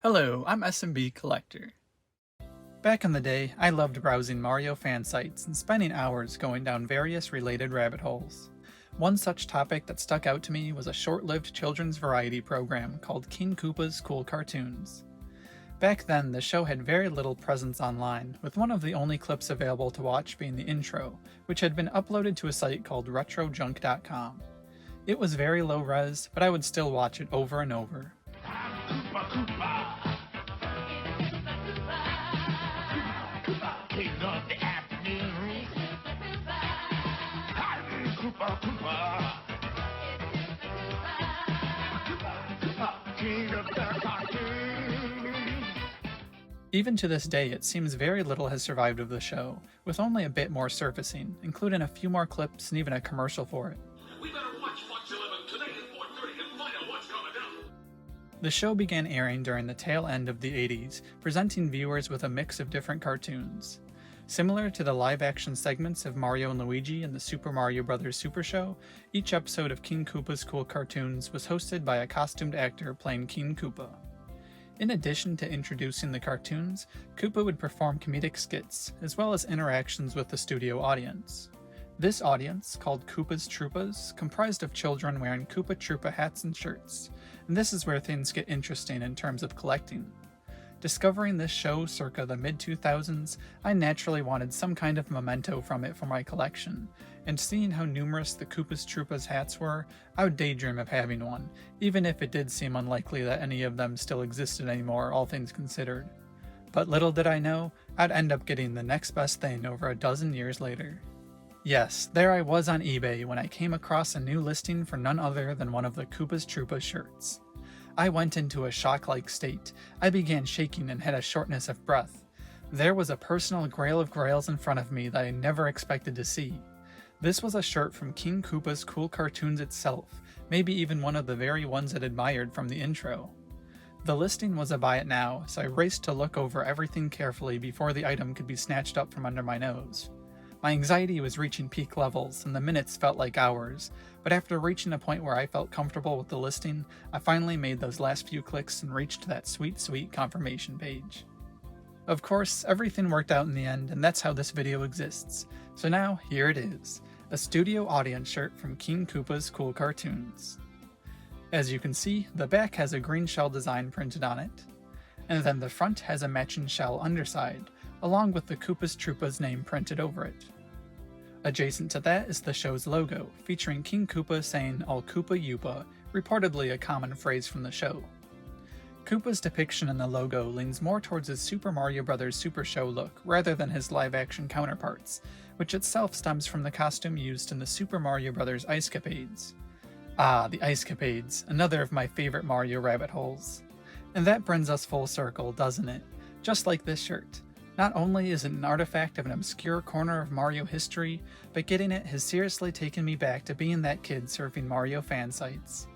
Hello, I'm SMB Collector. Back in the day, I loved browsing Mario fan sites and spending hours going down various related rabbit holes. One such topic that stuck out to me was a short-lived children's variety program called King Koopa's Cool Cartoons. Back then, the show had very little presence online, with one of the only clips available to watch being the intro, which had been uploaded to a site called retrojunk.com. It was very low res, but I would still watch it over and over. Koopa, Koopa. Koopa, king of the afternoon. Koopa, Koopa. Koopa, king of the cartoons. Even to this day, it seems very little has survived of the show, with only a bit more surfacing, including a few more clips and even a commercial for it. We better watch Fox 11 tonight at 4:30 and find out what's coming up. The show began airing during the tail end of the 80s, presenting viewers with a mix of different cartoons. Similar to the live-action segments of Mario and Luigi and the Super Mario Bros. Super Show, each episode of King Koopa's Cool Cartoons was hosted by a costumed actor playing King Koopa. In addition to introducing the cartoons, Koopa would perform comedic skits, as well as interactions with the studio audience. This audience, called Koopa's Troopas, comprised of children wearing Koopa Troopa hats and shirts, and this is where things get interesting in terms of collecting. Discovering this show circa the mid-2000s, I naturally wanted some kind of memento from it for my collection, and seeing how numerous the Koopa's Troopas hats were, I would daydream of having one, even if it did seem unlikely that any of them still existed anymore, all things considered. But little did I know, I'd end up getting the next best thing over a dozen years later. Yes, there I was on eBay when I came across a new listing for none other than one of the Koopa's Troopa shirts. I went into a shock-like state. I began shaking and had a shortness of breath. There was a personal grail of grails in front of me that I never expected to see. This was a shirt from King Koopa's Cool Cartoons itself, maybe even one of the very ones I'd admired from the intro. The listing was a buy it now, so I raced to look over everything carefully before the item could be snatched up from under my nose. My anxiety was reaching peak levels, and the minutes felt like hours, but after reaching a point where I felt comfortable with the listing, I finally made those last few clicks and reached that sweet confirmation page. Of course, everything worked out in the end, and that's how this video exists. So now, here it is, a studio audience shirt from King Koopa's Cool Cartoons. As you can see, the back has a green shell design printed on it, and then the front has a matching shell underside, along with the Koopa's Troopa's name printed over it. Adjacent to that is the show's logo, featuring King Koopa saying "All Koopa Yupa," reportedly a common phrase from the show. Koopa's depiction in the logo leans more towards his Super Mario Bros. Super Show look rather than his live-action counterparts, which itself stems from the costume used in the Super Mario Bros. Ice-Capades. Ah, the Ice-Capades, another of my favorite Mario rabbit holes. And that brings us full circle, doesn't it? Just like this shirt. Not only is it an artifact of an obscure corner of Mario history, but getting it has seriously taken me back to being that kid surfing Mario fan sites.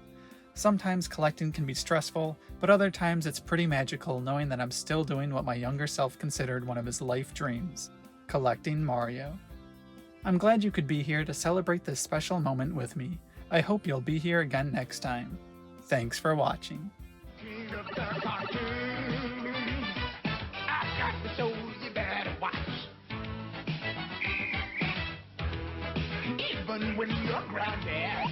Sometimes collecting can be stressful, but other times it's pretty magical knowing that I'm still doing what my younger self considered one of his life dreams: collecting Mario. I'm glad you could be here to celebrate this special moment with me. I hope you'll be here again next time. Thanks for watching. King of the cartoons. I got the show you better watch. Even when you're grounded.